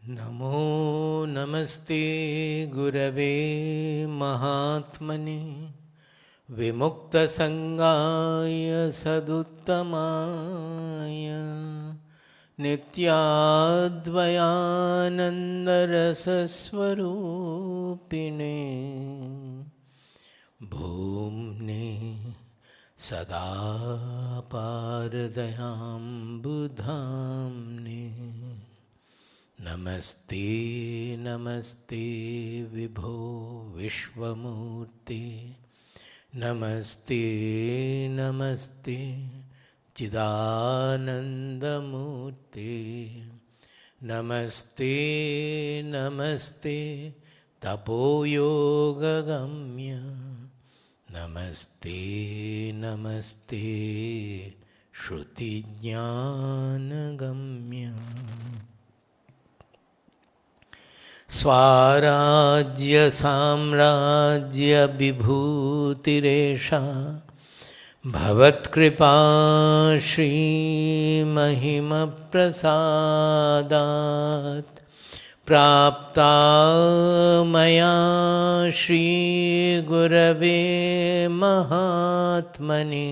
नमो नमस्ते गुरवे महात्मने विमुक्तसंगाय सदुत्तमाय नित्याद्वयानन्दरसस्वरूपिणे भूम्ने सदा पारदयाम्बुधाम्ने नमस्ते नमस्ते विभो विश्वमूर्ते नमस्ते नमस्ते चिदानन्दमूर्ते नमस्ते नमस्ते तपोयोगगम्य नमस्ते नमस्ते श्रुतिज्ञानगम्य स्वाराज्य साम्राज्य विभूतिरेषा भवत्कृपा श्रीमहिमप्रसादात् प्राप्ता मया श्रीगुरवे महात्मने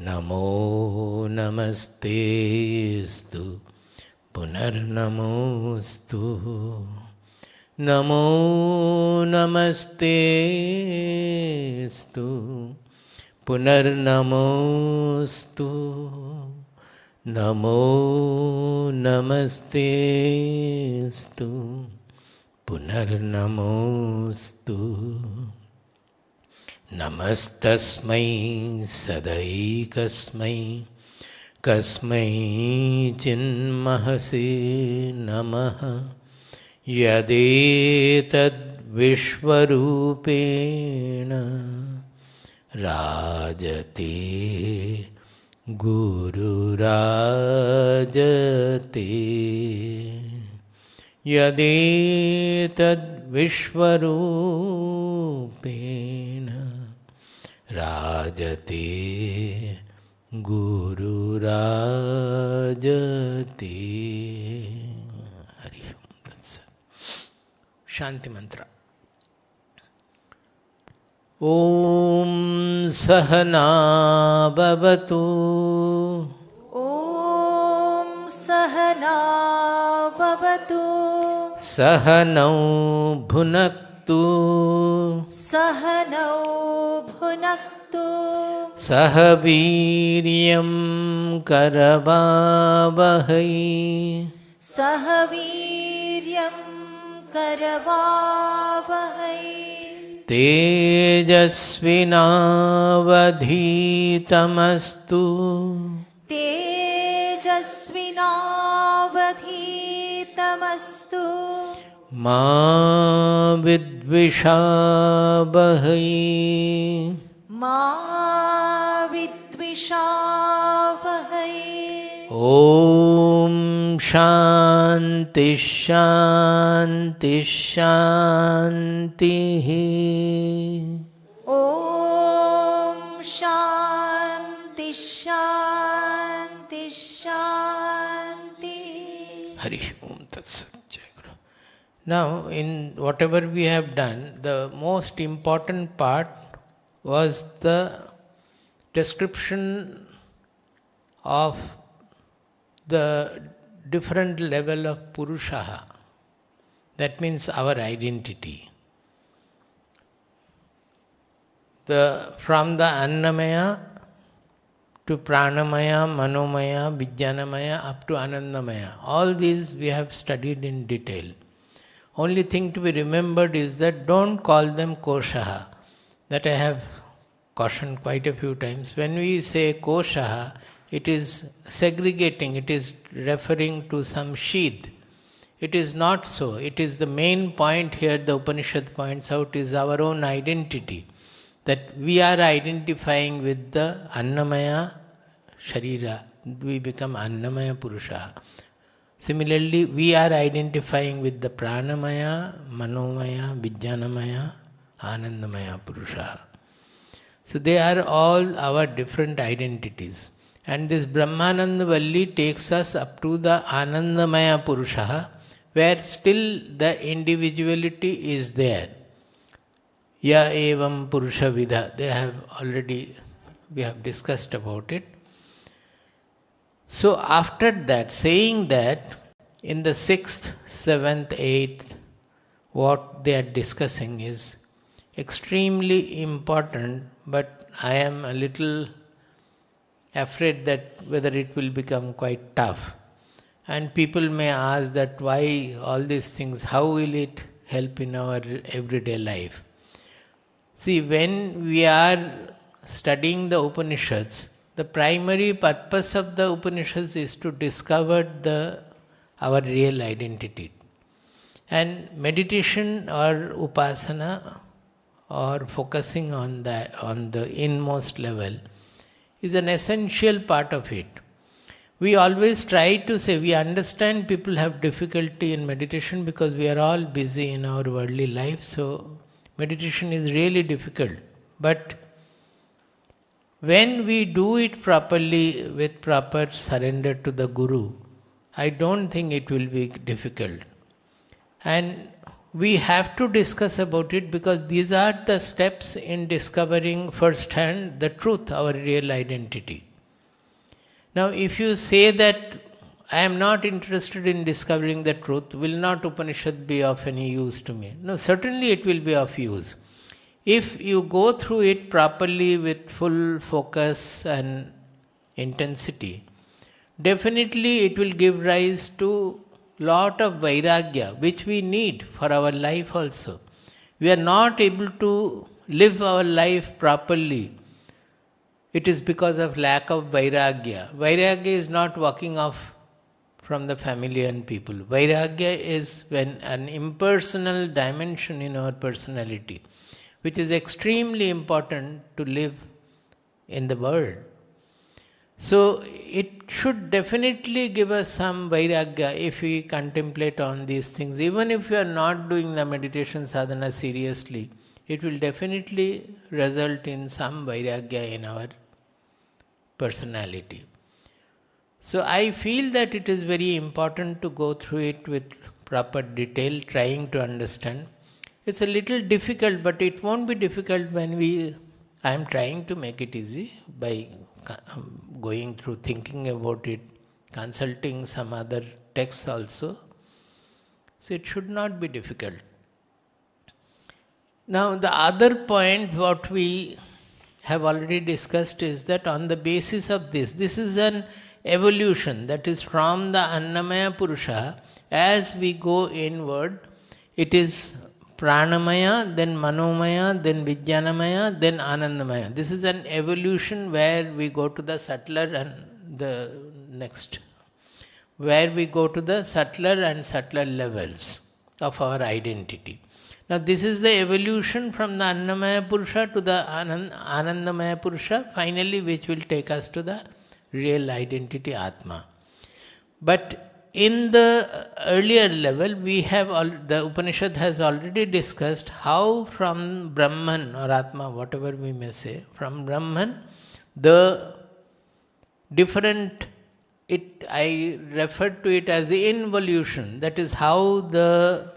नमो नमस्तेस्तु पुनर्नमोस्तु नमो नमस्तेस्तु पुनर्नमोस्तु नमो नमस्तेस्तु पुनर्नमोस्तु नमस्तस्मै सदैकस्मै कस्मै चिन्महसे नमः यदेतद्विश्वरूपेण राजते गुरुराजते यदेतद्विश्वरूपेण राजते गुरुराजते। हरि ओम तत्सत्। शांति मंत्र। ओम सहना भवतु ओम सहना भवतु सहनौ भुनक्तु सहनौ भुनक्तु सह वीर्यं करवावहै सह वीर्यं करवावहै तेजस्विनावधीतमस्तु तेजस्विनावधीतमस्तु मा विद्विषावहै मा विद्विषावहै। ओम शांति शांति शांति। ओम शांति शांति शांति। हरि ओम तत्सत्। Now, in whatever we have done, the most important part was the description of the different level of Purusha. That means our identity. From the Annamaya to Pranamaya, Manomaya, Vijnanamaya up to Anandamaya. All these we have studied in detail. Only thing to be remembered is that don't call them koshaha. That I have cautioned quite a few times. When we say koshaha, it is segregating, it is referring to some sheath. It is not so. It is the main point here the Upanishad points out is our own identity. That we are identifying with the Annamaya Sharira. We become Annamaya Purusha. Similarly, we are identifying with the Pranamaya, Manomaya, Vijnanamaya, Anandamaya Purusha. So they are all our different identities. And this Brahmananda Valli takes us up to the Anandamaya Purusha, where still the individuality is there. Ya evam Purusha Vidha. We have discussed about it. So after that, saying that, in the 6th, 7th, 8th, what they are discussing is extremely important, but I am a little afraid that whether it will become quite tough. And people may ask that why all these things, how will it help in our everyday life? See, when we are studying the Upanishads, the primary purpose of the Upanishads is to discover our real identity. And meditation or upasana or focusing on the inmost level is an essential part of it. We always try to say, we understand people have difficulty in meditation because we are all busy in our worldly life, so meditation is really difficult. But when we do it properly with proper surrender to the Guru, I don't think it will be difficult. And we have to discuss about it because these are the steps in discovering firsthand the truth, our real identity. Now, if you say that I am not interested in discovering the truth, will not Upanishad be of any use to me? No, certainly it will be of use. If you go through it properly with full focus and intensity, definitely it will give rise to lot of vairagya, which we need for our life also. We are not able to live our life properly. It is because of lack of vairagya. Vairagya is not walking off from the family and people. Vairagya is when an impersonal dimension in our personality, which is extremely important to live in the world. So it should definitely give us some vairagya if we contemplate on these things. Even if we are not doing the meditation sadhana seriously, it will definitely result in some vairagya in our personality. So I feel that it is very important to go through it with proper detail, trying to understand. It's a little difficult, but it won't be difficult when I am trying to make it easy by going through, thinking about it, consulting some other texts also. So it should not be difficult. Now the other point what we have already discussed is that on the basis of this is an evolution, that is from the Annamaya Purusha, as we go inward, it is Pranamaya, then Manomaya, then Vijnanamaya, then Anandamaya. This is an evolution where we go to the subtler and the next, where we go to the subtler and subtler levels of our identity. Now this is the evolution from the Annamaya Purusha to the Anandamaya Purusha, finally which will take us to the real identity Atma. But in the earlier level, the Upanishad has already discussed how from Brahman or Atma, whatever we may say, from Brahman, the different, I refer to it as the involution, that is how the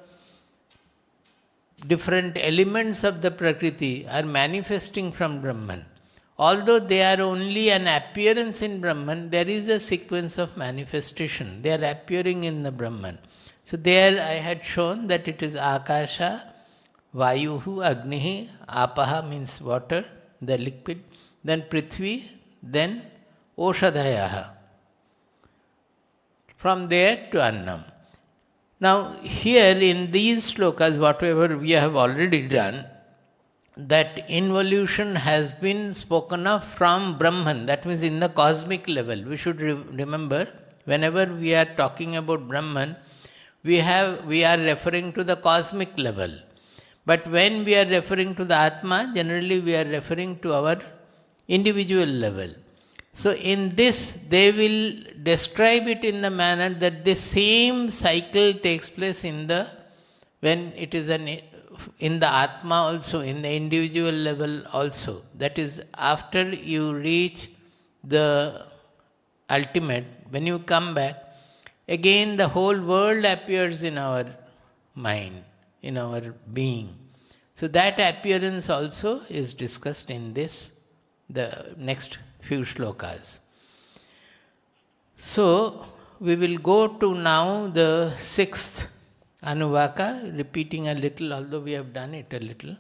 different elements of the Prakriti are manifesting from Brahman. Although they are only an appearance in Brahman, there is a sequence of manifestation. They are appearing in the Brahman. So there I had shown that it is Akasha, Vayuhu, Agnihi, Apaha means water, the liquid, then Prithvi, then Oshadhayaha. From there to Annam. Now here in these slokas, whatever we have already done, that involution has been spoken of from Brahman, that means in the cosmic level. We should remember, whenever we are talking about Brahman, we are referring to the cosmic level. But when we are referring to the Atma, generally we are referring to our individual level. So in this, they will describe it in the manner that the same cycle takes place when it is in the Atma also, in the individual level also. That is, after you reach the ultimate, when you come back, again the whole world appears in our mind, in our being. So that appearance also is discussed in this, the next few shlokas. So we will go to now the 6th Anuvaka, repeating a little, although we have done it a little.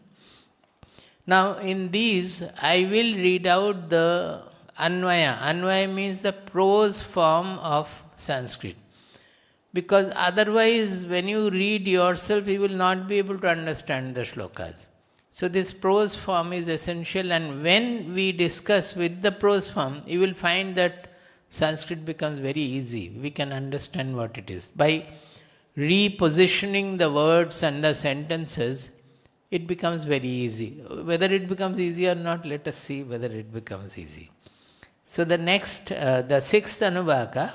Now in these, I will read out the Anvaya. Anvaya means the prose form of Sanskrit. Because otherwise, when you read yourself, you will not be able to understand the shlokas. So this prose form is essential, and when we discuss with the prose form, you will find that Sanskrit becomes very easy. We can understand what it is. By repositioning the words and the sentences, it becomes very easy. Whether it becomes easy or not, let us see whether it becomes easy. So the next, the 6th Anuvaka,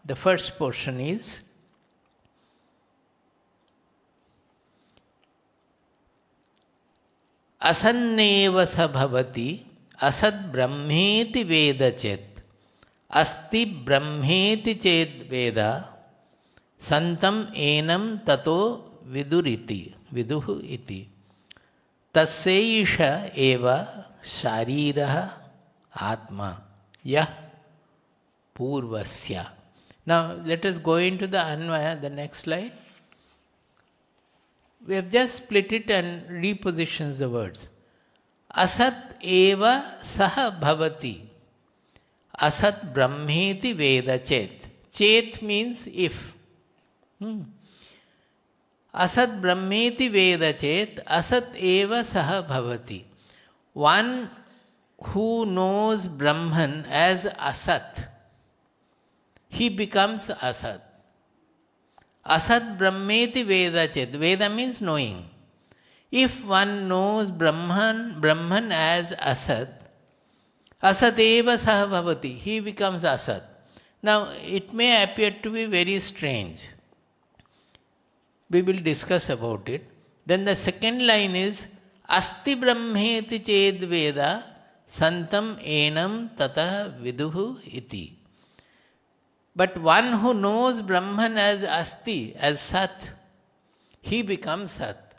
the first portion is Asanneva sa bhavati asad brahmeti veda chet asti brahmeti chet veda santam enam tato viduhu iti tasseisha eva shariraha atma yah purvasya. Now let us go into the Anvaya, the next slide. We have just split it and repositions the words. Asat eva saha bhavati. Asat brahmeti veda chet. Chet means if. Asat brahmeti veda chet. Asat eva saha bhavati. One who knows Brahman as Asat, he becomes Asat. Asat brahmeti veda chet. Veda means knowing. If one knows Brahman as Asat, Asat eva saha bhavati, he becomes Asat. Now, it may appear to be very strange. We will discuss about it. Then the second line is, Asti brahmeti ched veda santam enam tata viduhu iti. But one who knows Brahman as Asti, as Sat, he becomes Sat.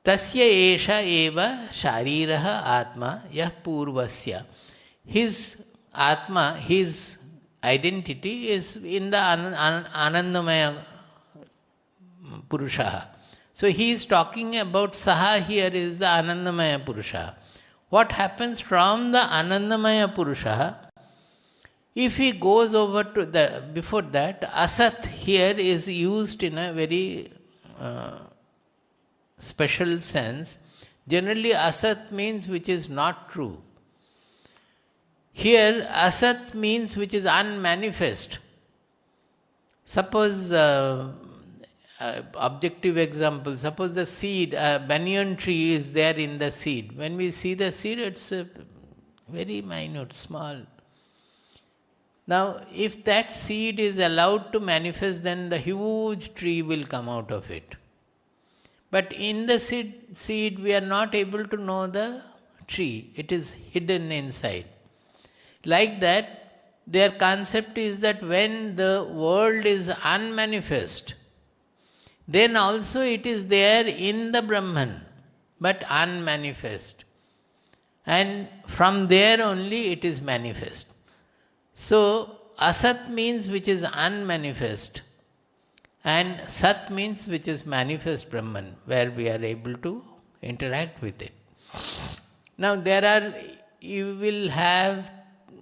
Tasya esha eva shariraha atma yah purvasya. His Atma, his identity is in the Anandamaya Purusha. So he is talking about Saha here is the Anandamaya Purusha. What happens from the Anandamaya Purusha? If he goes over to the, before that, Asat here is used in a very special sense. Generally, Asat means which is not true. Here, Asat means which is unmanifest. Suppose, objective example, suppose the seed, a banyan tree is there in the seed. When we see the seed, it's very minute, small. Now, if that seed is allowed to manifest, then the huge tree will come out of it. But in the seed, we are not able to know the tree. It is hidden inside. Like that, their concept is that when the world is unmanifest, then also it is there in the Brahman, but unmanifest. And from there only it is manifest. So, Asat means which is unmanifest, and Sat means which is manifest Brahman, where we are able to interact with it. Now,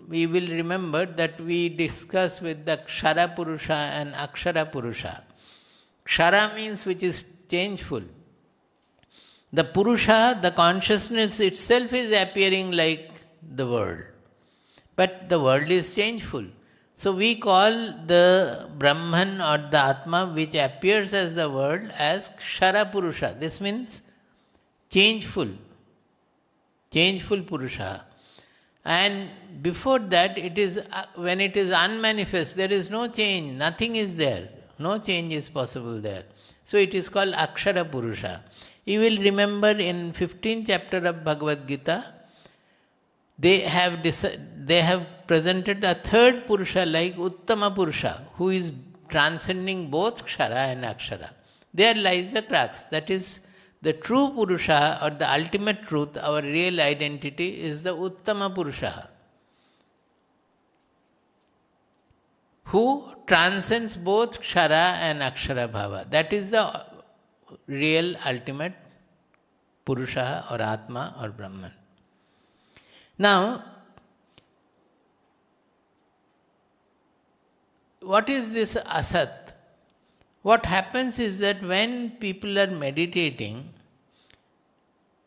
we will remember that we discuss with the Kshara Purusha and Akshara Purusha. Kshara means which is changeful. The Purusha, the consciousness itself is appearing like the world. But the world is changeful. So we call the Brahman or the Atma which appears as the world as Kshara Purusha. This means changeful. Changeful Purusha. And before that, it is when it is unmanifest, there is no change. Nothing is there. No change is possible there. So it is called Akshara Purusha. You will remember in 15th chapter of Bhagavad Gita, they have they have presented a third Purusha like Uttama Purusha, who is transcending both Kshara and Akshara. There lies the crux. That is, the true Purusha or the ultimate truth, our real identity, is the Uttama Purusha, who transcends both Kshara and Akshara Bhava. That is the real ultimate Purusha or Atma or Brahman. Now, what is this Asat? What happens is that when people are meditating,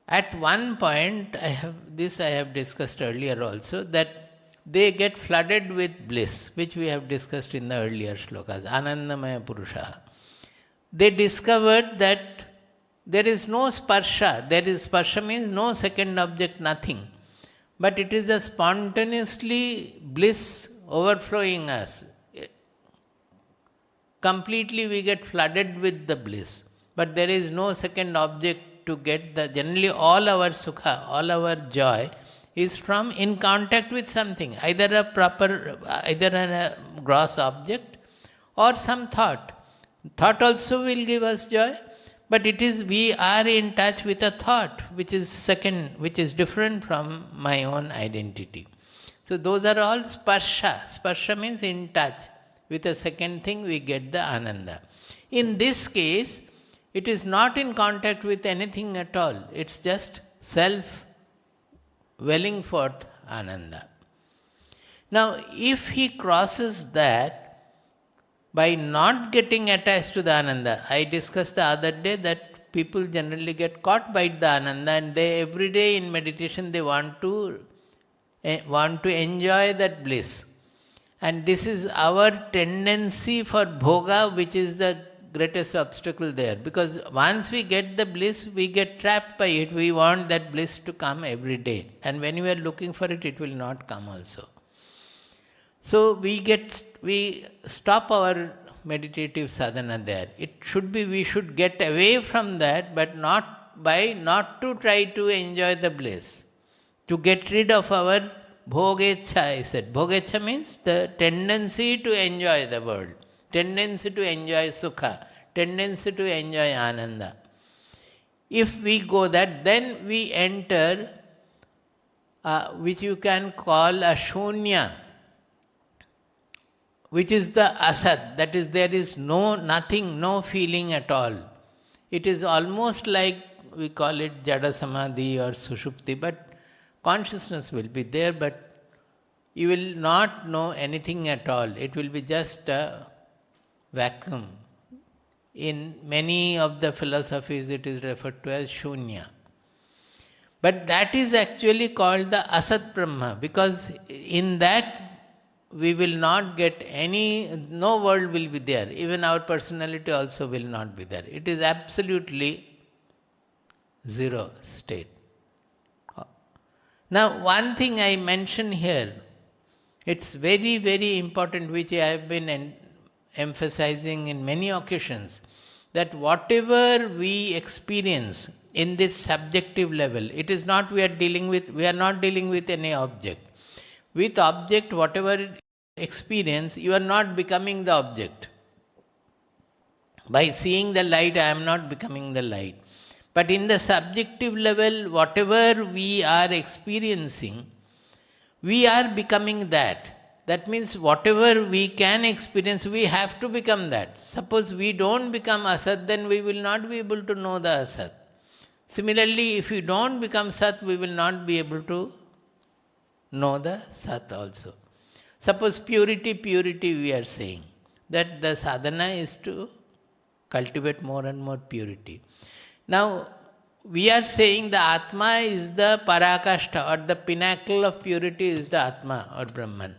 at one point, I have discussed earlier also, that they get flooded with bliss, which we have discussed in the earlier shlokas, Anandamaya Purusha. They discovered that there is no sparsha. Sparsha means no second object, nothing. But it is a spontaneously bliss overflowing us. Completely we get flooded with the bliss. But there is no second object to get the... Generally all our sukha, all our joy is from in contact with something. Either a gross object or some thought. Thought also will give us joy. But we are in touch with a thought which is second, which is different from my own identity. So those are all sparsha. Sparsha means in touch. With a second thing we get the ananda. In this case, it is not in contact with anything at all. It's just self welling forth ananda. Now, if he crosses that by not getting attached to the ananda, I discussed the other day that people generally get caught by the ananda, and they every day in meditation they want to enjoy that bliss. And this is our tendency for bhoga, which is the greatest obstacle there. Because once we get the bliss, we get trapped by it. We want that bliss to come every day. And when we are looking for it, it will not come also. So we stop our meditative sadhana there. We should get away from that, but not to try to enjoy the bliss. To get rid of our bhogecha, I said. Bhogecha means the tendency to enjoy the world, tendency to enjoy sukha, tendency to enjoy ananda. If we go that, then we enter, which you can call a Shoonya, which is the Asat. That is, there is nothing, no feeling at all. It is almost like, we call it Jada Samadhi or Sushupti, but consciousness will be there, but you will not know anything at all. It will be just a vacuum. In many of the philosophies, it is referred to as Shoonya. But that is actually called the Asat Brahma, because in that we will not get no world will be there. Even our personality also will not be there. It is absolutely zero state. Now, one thing I mention here, it's very, very important, which I have been emphasizing in many occasions, that whatever we experience in this subjective level, it is not we are not dealing with any object. With object, whatever experience, you are not becoming the object. By seeing the light, I am not becoming the light. But in the subjective level, whatever we are experiencing, we are becoming that. That means whatever we can experience, we have to become that. Suppose we don't become Asat, then we will not be able to know the Asat. Similarly, if we don't become Sat, we will not be able to know the Sat also. Suppose purity we are saying. That the sadhana is to cultivate more and more purity. Now, we are saying the Atma is the Parakashta, or the pinnacle of purity is the Atma or Brahman.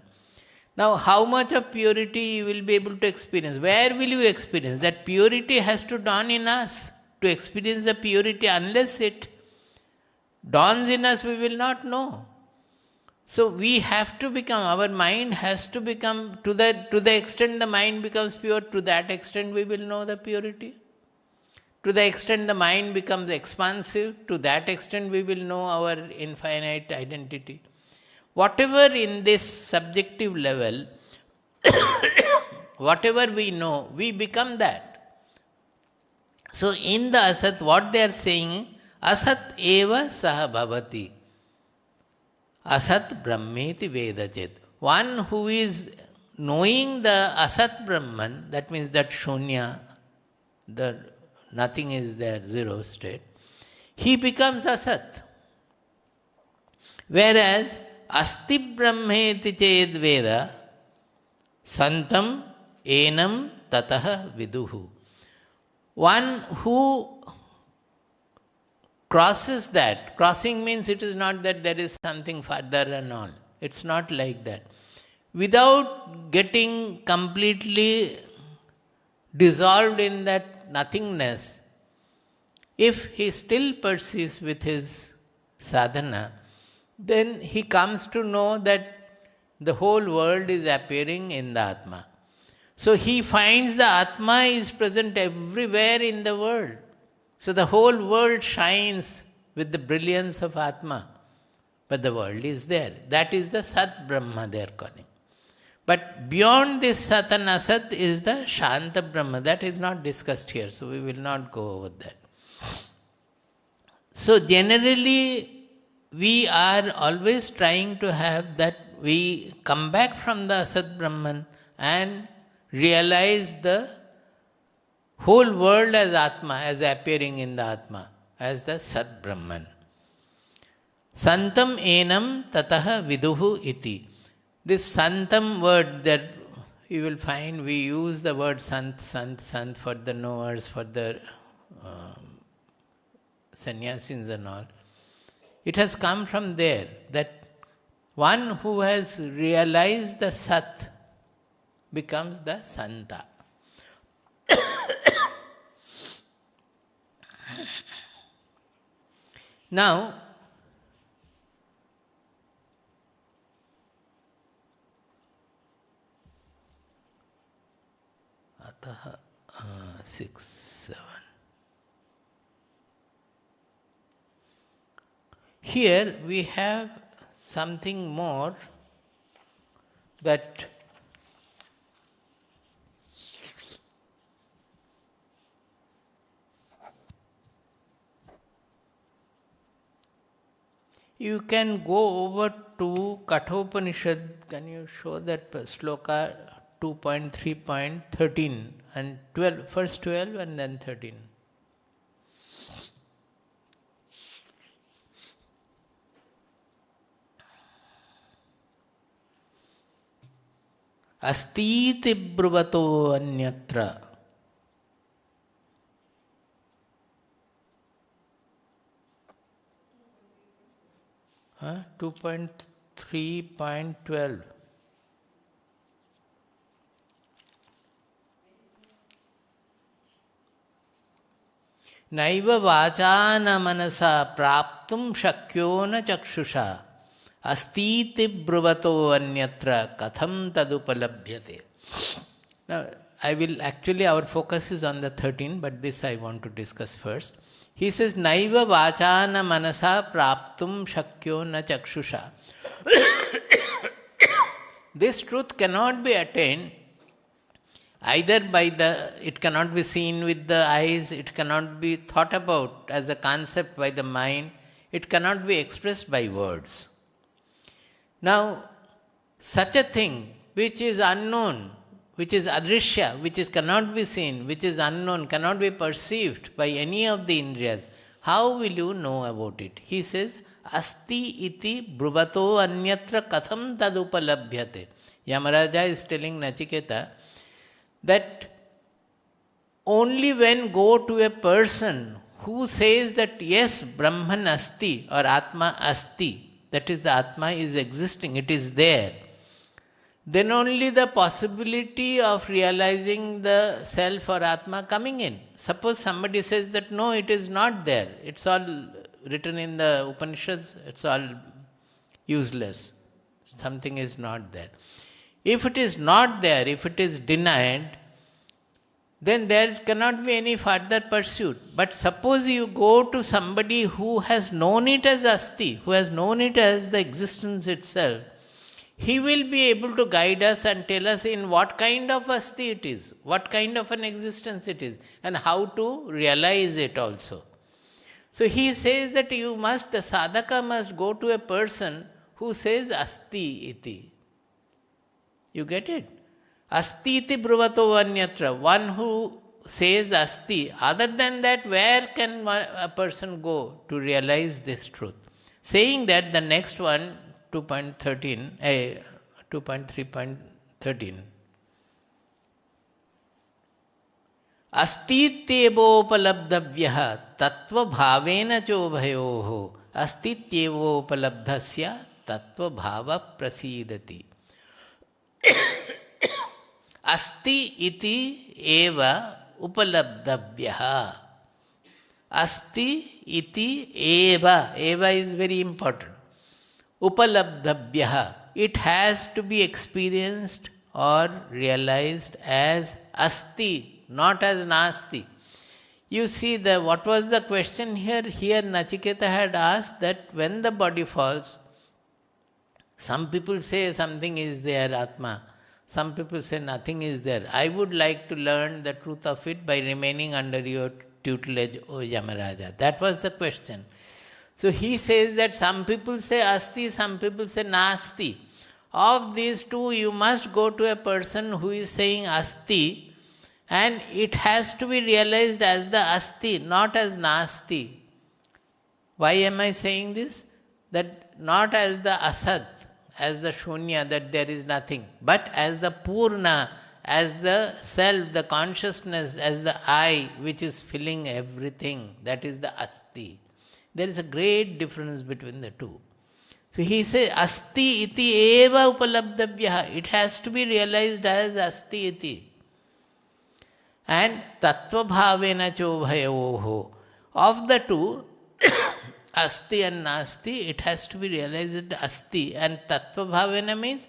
Now, how much of purity you will be able to experience? Where will you experience? That purity has to dawn in us. To experience the purity, unless it dawns in us, we will not know. So we have to become, our mind has to become, to the extent the mind becomes pure, to that extent we will know the purity. To the extent the mind becomes expansive, to that extent we will know our infinite identity. Whatever in this subjective level, whatever we know, we become that. So in the Asat, what they are saying, Asat eva saha bhavati. Asat brahmeti vedachet. One who is knowing the Asat Brahman, that means that Shoonya, the nothing is there, zero state, he becomes Asat. Whereas Asti Brahmeti ched Veda Santam Enam Tataha Viduhu. One who crosses that, crossing means it is not that there is something further and all. It's not like that. Without getting completely dissolved in that nothingness, if he still persists with his sadhana, then he comes to know that the whole world is appearing in the Atma. So he finds the Atma is present everywhere in the world. So the whole world shines with the brilliance of Atma. But the world is there. That is the Sat Brahma they are calling. But beyond this Sat and Asat is the Shanta Brahma. That is not discussed here, so we will not go over that. So generally, we are always trying to have that we come back from the Asat Brahman and realize the whole world as Atma, as appearing in the Atma, as the Sat Brahman. Santam enam tataha viduhu iti. This Santam word that you will find, we use the word Sant for the knowers, for the sannyasins and all. It has come from there, that one who has realized the Sat becomes the Santa. Now, Ataha 6, 7. Here we have something more that you can go over to Kathopanishad. Can you show that sloka 2.3.13 and 12, first 12 and then 13. Astiti bruvato anyatra. Huh? 2.3.12. Naiva vachana manasa praptum shakyo na chakshusha astiti bruvato anyatra katham tadupalabhyate. Now, our focus is on the 13, but this I want to discuss first. He says, Naiva vachana manasa praptum shakyo na chakshusha. This truth cannot be attained either it cannot be seen with the eyes, it cannot be thought about as a concept by the mind, it cannot be expressed by words. Now, such a thing which is unknown, which is adrishya, which cannot be seen, which is unknown, cannot be perceived by any of the indriyas, how will you know about it? He says, Asti iti bruvato anyatra katham tadupalabhyate. Yamaraja is telling Nachiketa that only when go to a person who says that yes, Brahman asti or Atma asti, that is the Atma is existing, it is there, then only the possibility of realizing the self or Atma coming in. Suppose somebody says that no, it is not there, it's all written in the Upanishads, it's all useless, something is not there. If it is not there, if it is denied, then there cannot be any further pursuit. But suppose you go to somebody who has known it as asti, who has known it as the existence itself, he will be able to guide us and tell us in what kind of asti it is, what kind of an existence it is, and how to realize it also. So he says that the sadhaka must go to a person who says asti iti. You get it? Asti iti bruvato vanyatra. One who says asti. Other than that, where can a person go to realize this truth? Saying that, the next one, 2.3.13. Astityevopalabdhavyah tattva bhavena chobhayoho astityevopalabdhasya tattva bhava prasidati. Asti iti eva upalabdhavyah. Asti iti eva. Eva is very important. Upalabdhavyah. It has to be experienced or realized as asti, not as nasti. You see, what was the question here? Here Nachiketa had asked that when the body falls, some people say something is there, Atma. Some people say nothing is there. I would like to learn the truth of it by remaining under your tutelage, O Yamaraja. That was the question. So he says that some people say asti, some people say nasti. Of these two, you must go to a person who is saying asti, and it has to be realized as the asti, not as nasti. Why am I saying this? That not as the asat, as the Shoonya, that there is nothing, but as the Purna, as the self, the consciousness, as the I, which is filling everything. That is the asti. There is a great difference between the two. So he says, asti iti eva upalabdhavyah. It has to be realized as asti iti. And tattva bhavena chobhayoho. Of the two, asti and nasti, it has to be realized asti. And tattva bhavena means,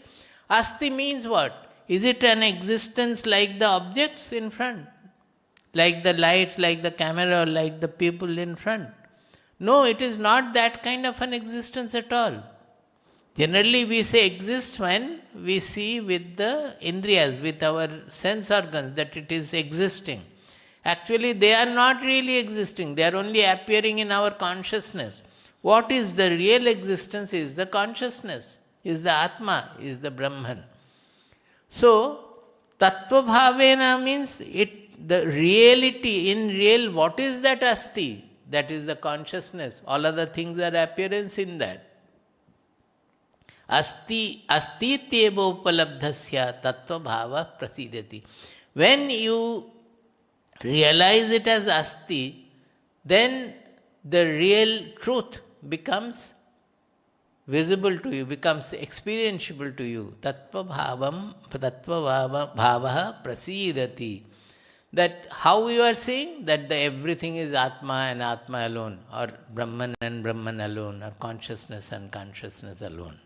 asti means what? Is it an existence like the objects in front? Like the lights, like the camera, or like the people in front? No, it is not that kind of an existence at all. Generally we say exists when we see with the indriyas, with our sense organs, that it is existing. Actually they are not really existing, they are only appearing in our consciousness. What is the real existence is the consciousness, is the Atma, is the Brahman. So, tattva bhavena means the reality, in real, what is that asti? That is the consciousness. All other things are appearance in that. Asti astityeva upalabdhasya tattva bhava prasidati. When you realize it as asti, then the real truth becomes visible to you, becomes experientiable to you. Tattva bhava prasidati. That how you are saying that everything is Atma and Atma alone, or Brahman and Brahman alone, or consciousness and consciousness alone.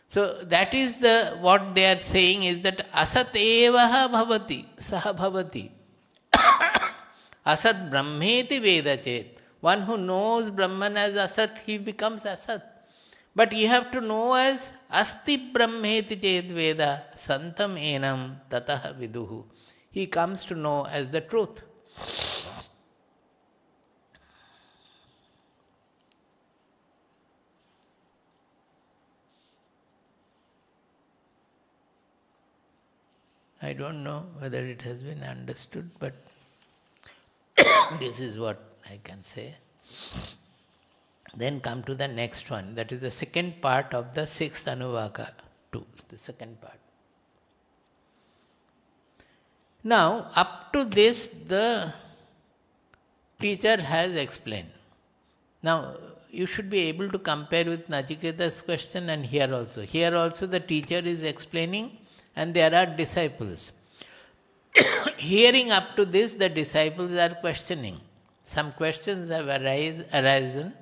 So that is what they are saying is that Asat evaha bhavati, saha bhavati. Asat brahmeti veda chet. One who knows Brahman as Asat, he becomes Asat. But you have to know as Asti brahmeti chet veda, santam enam tataha viduhu. He comes to know as the truth. I don't know whether it has been understood, but this is what I can say. Then come to the next one. That is the second part of the sixth Anuvaka 2, the second part. Now, up to this, the teacher has explained. Now, you should be able to compare with Nachiketa's question and here also. Here also the teacher is explaining and there are disciples. Hearing up to this, the disciples are questioning. Some questions have arisen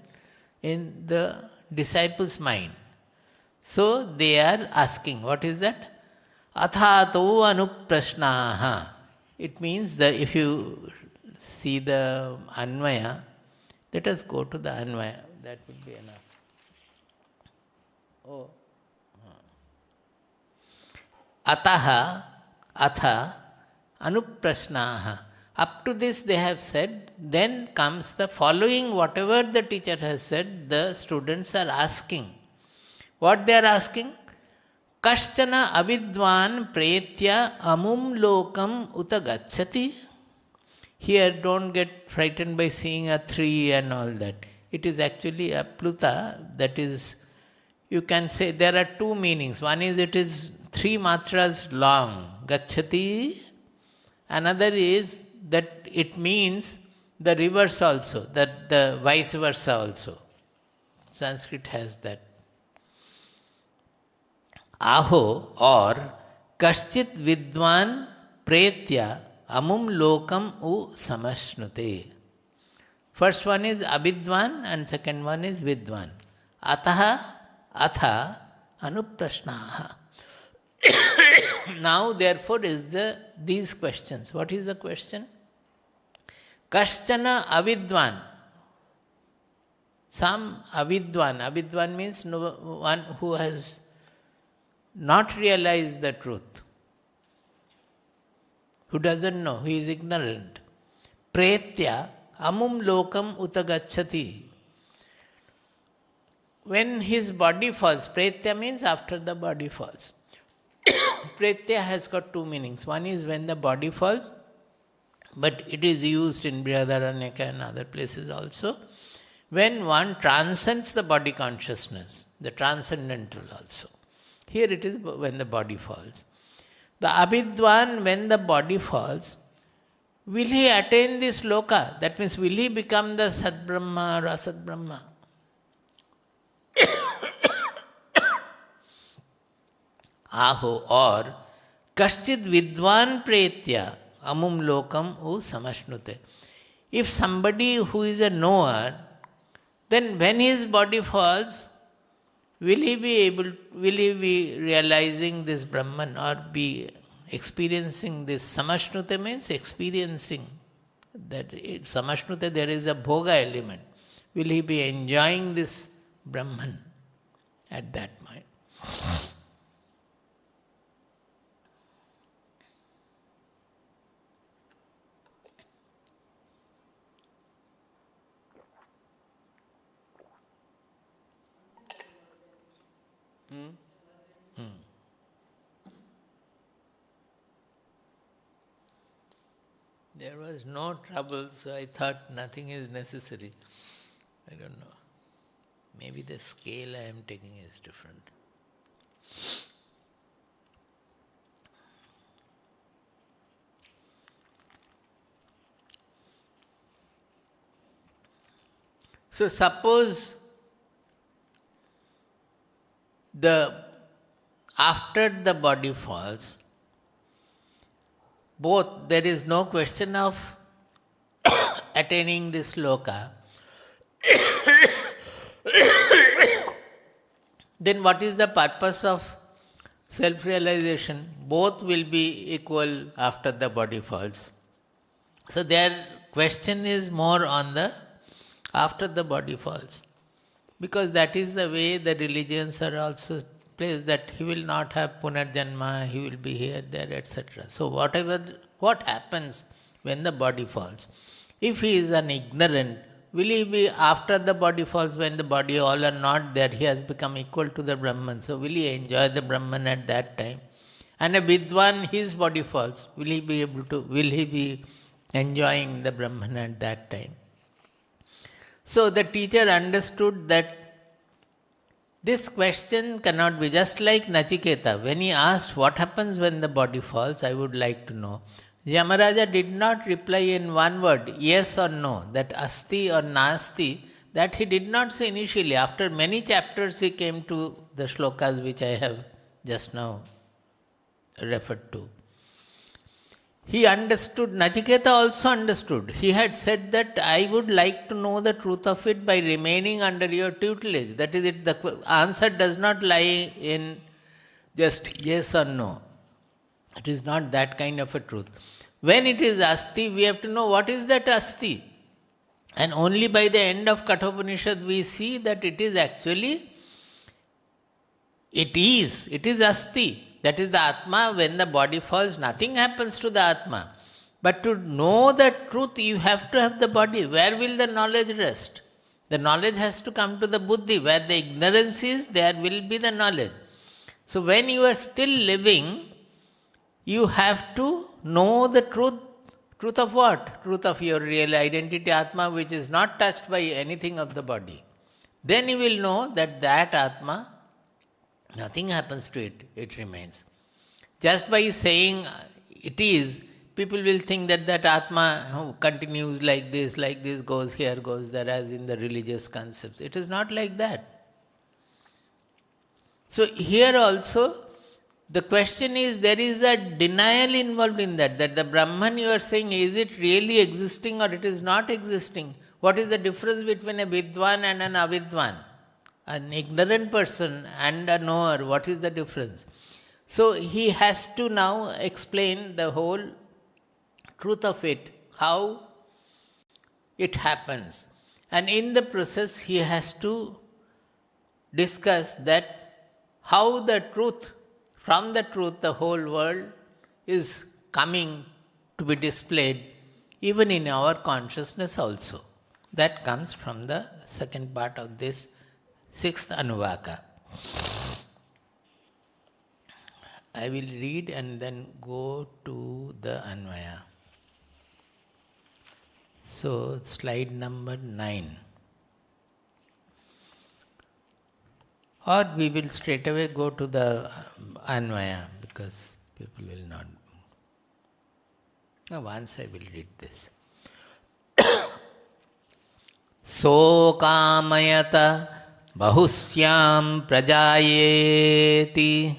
in the disciples' mind. So they are asking, what is that? Athato anuprashnaha. It means that if you see the Anvaya, let us go to the Anvaya. That would be enough. Oh. Ataha, atha, anuprasnaha. Up to this they have said, then comes the following, whatever the teacher has said, the students are asking. What they are asking? Kaschana avidvan pretya amum lokam uta gacchati. Here don't get frightened by seeing a 3 and all that. It is actually a pluta, that is, you can say there are 2 meanings. One is it is 3 matras long, gacchati. Another is that it means the reverse also, that the vice versa also. Sanskrit has that. Aho, or kaschit vidvan pretya amum lokam u samashnute. First one is abidvan and second one is vidvan. Ataha, atha, anuprasnaha. Now therefore is these questions. What is the question? Kaschana avidvan. Some avidvan. Avidvan means one who has not realized the truth, who doesn't know, who is ignorant. Pretya amum lokam utagacchati. When his body falls, pretya means after the body falls. Pretya has got 2 meanings. One is when the body falls, but it is used in Brihadaranyaka and other places also. When one transcends the body consciousness, the transcendental also. Here it is when the body falls. The abidvan, when the body falls, will he attain this loka? That means will he become the Sat Brahma or Asat Brahma? Aho, or kaschid vidvan pretya amum lokam u samashnute. If somebody who is a knower, then when his body falls, will he be realizing this Brahman or be experiencing this? Samashnute means experiencing. That samashnute, there is a bhoga element. Will he be enjoying this Brahman at that point? There was no trouble, so I thought nothing is necessary. I don't know. Maybe the scale I am taking is different. So suppose after the body falls, both there is no question of attaining this loka, then what is the purpose of self-realization? Both will be equal after the body falls. So their question is more on the after the body falls. Because that is the way the religions are also placed, that he will not have punarjanma, he will be here, there, etc. So what happens when the body falls? If he is an ignorant, will he be after the body falls, when the body all are not there, he has become equal to the Brahman. So will he enjoy the Brahman at that time? And a vidwan, his body falls, will he be enjoying the Brahman at that time? So the teacher understood that this question cannot be just like Nachiketa. When he asked what happens when the body falls, I would like to know. Yamaraja did not reply in one word, yes or no, that asti or nasti, that he did not say initially. After many chapters he came to the shlokas which I have just now referred to. He understood, Nachiketa also understood. He had said that I would like to know the truth of it by remaining under your tutelage. That is it, the answer does not lie in just yes or no. It is not that kind of a truth. When it is asti, we have to know what is that asti. And only by the end of Kathopanishad we see that it is actually, it is asti. That is the Atma. When the body falls, nothing happens to the Atma. But to know the truth, you have to have the body. Where will the knowledge rest? The knowledge has to come to the buddhi. Where the ignorance is, there will be the knowledge. So when you are still living, you have to know the truth. Truth of what? Truth of your real identity, Atma, which is not touched by anything of the body. Then you will know that that Atma, nothing happens to it, it remains. Just by saying it is, people will think that that Atma continues like this, goes here, goes there, as in the religious concepts. It is not like that. So here also, the question is, there is a denial involved in that the Brahman you are saying, is it really existing or it is not existing? What is the difference between a Vidwan and an Avidwan? An ignorant person and a knower, what is the difference? So he has to now explain the whole truth of it, how it happens. And in the process he has to discuss that how the truth, from the truth the whole world is coming to be displayed even in our consciousness also. That comes from the second part of this sixth Anuvaka. I will read and then go to the Anvaya. So, slide number 9. Or we will straight away go to the Anvaya because people will not. Now, once I will read this. Sokamayata bahusyam prajayeti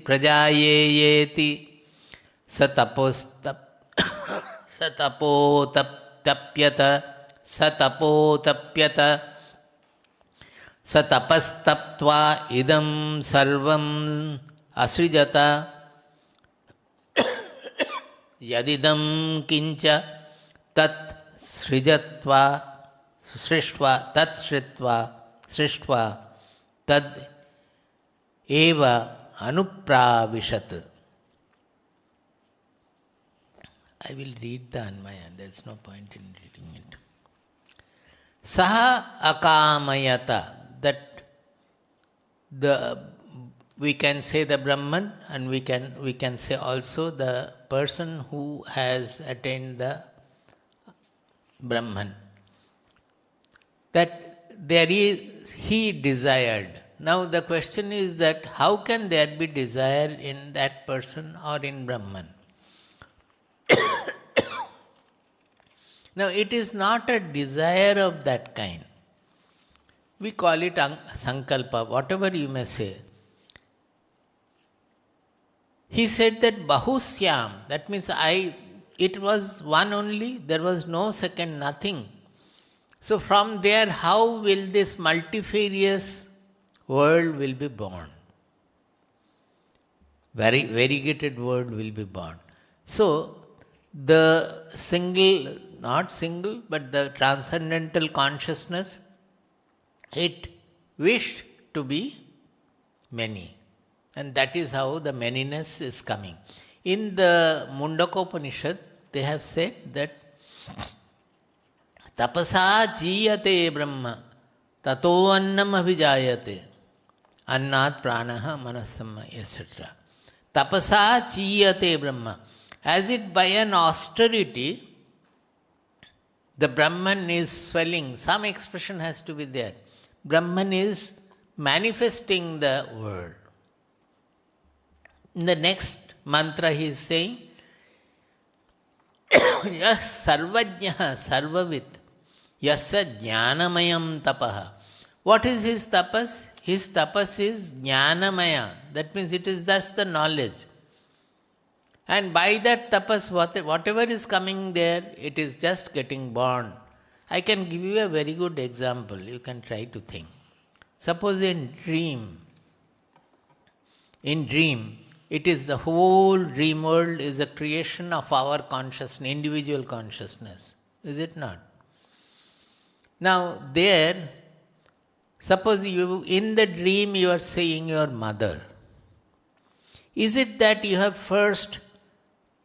prajayeti satapotapyata satapastaptva idam sarvam asrijata yadidam kincha tat srijatva srishtva tad eva anupravishat. I will read the Anvaya, there is no point in reading it. Saha akamayata, that we can say the Brahman, and we can say also the person who has attained the Brahman, that he desired. Now the question is that how can there be desire in that person or in Brahman? Now it is not a desire of that kind. We call it sankalpa, whatever you may say. He said that bahusyam, that means it was one only, there was no second, nothing. So from there, how will this multifarious world will be born? Variegated world will be born. So the not single, but the transcendental consciousness, it wished to be many. And that is how the manyness is coming. In the Mundakopanishad, they have said that tapasa jiyate brahma tato annam abhijayate annat pranaha manasama, etc. Tapasa jiyate brahma. As it by an austerity, the Brahman is swelling. Some expression has to be there. Brahman is manifesting the world. In the next mantra he is saying, Yas sarvajnaha sarvavit yasya jnanamayam tapaha. What is his tapas? His tapas is jnanamaya. That means it is thus the knowledge. And by that tapas, whatever is coming there, it is just getting born. I can give you a very good example. You can try to think. Suppose in dream, It is the whole dream world is a creation of our consciousness, individual consciousness. Is it not? Now there, suppose you in the dream you are seeing your mother. Is it that you have first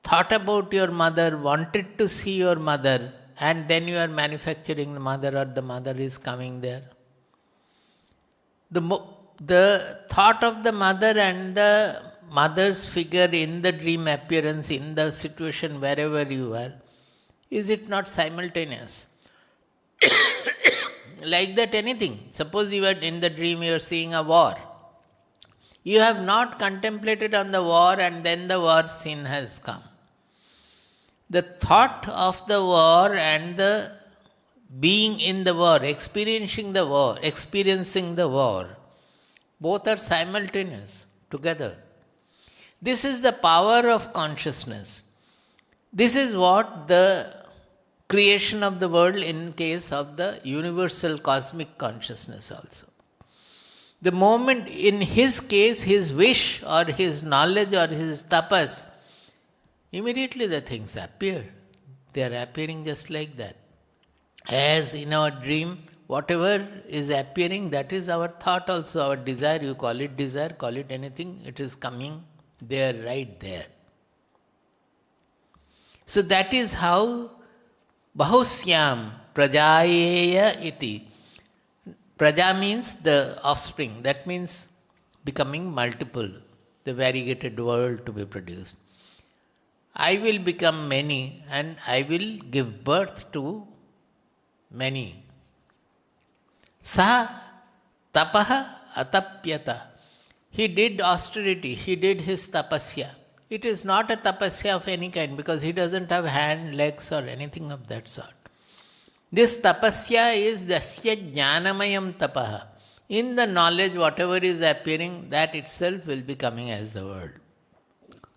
thought about your mother, wanted to see your mother, and then you are manufacturing the mother, or the mother is coming there? The thought of the mother and the mother's figure in the dream appearance, in the situation wherever you are, is it not simultaneous? Like that anything. Suppose you are in the dream, you are seeing a war. You have not contemplated on the war and then the war scene has come. The thought of the war and the being in the war, experiencing the war, both are simultaneous together. This is the power of consciousness. This is what the creation of the world in case of the universal cosmic consciousness also. The moment in his case, his wish or his knowledge or his tapas, immediately the things appear. They are appearing just like that. As in our dream, whatever is appearing, that is our thought also, our desire. You call it desire, call it anything, it is coming there, right there. So that is how Bahusyam Prajayeya iti. Praja means the offspring. That means becoming multiple, the variegated world to be produced. I will become many and I will give birth to many. Sa tapaha atapyata. He did austerity, he did his tapasya. It is not a tapasya of any kind because he doesn't have hand, legs or anything of that sort. This tapasya is dasya jnanamayam tapaha. In the knowledge, whatever is appearing, that itself will be coming as the world.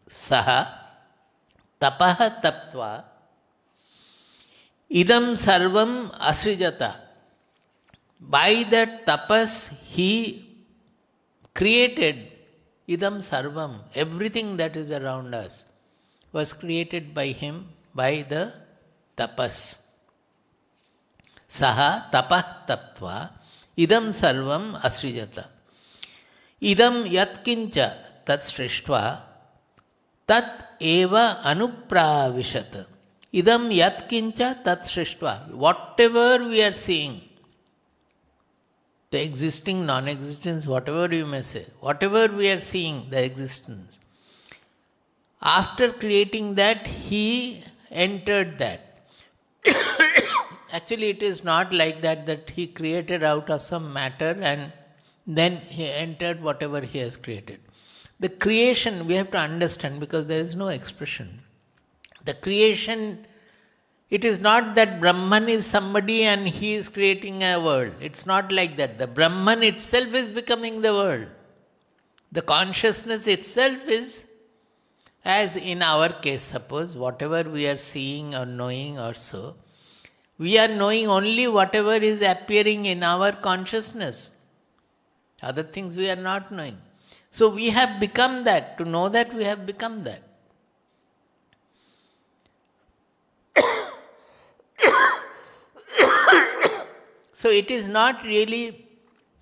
Saha tapaha taptva idam sarvam asrijata. By that tapas, he created idam sarvam. Everything that is around us was created by him, by the tapas. Saha tapah taptva idam sarvam asrijata. Idam yatkincha tat srishtva tat eva anupravishat. Idam yatkincha tat srishtva. Whatever we are seeing, the existing, non-existence, whatever you may say, whatever we are seeing, the existence, after creating that, he entered that. Actually, it is not like that, that he created out of some matter and then he entered whatever he has created. The creation, we have to understand because there is no expression. The creation, it is not that Brahman is somebody and he is creating a world. It's not like that. The Brahman itself is becoming the world. The consciousness itself is, as in our case, suppose, whatever we are seeing or knowing or so, we are knowing only whatever is appearing in our consciousness. Other things we are not knowing. So we have become that. To know that, we have become that. So it is not really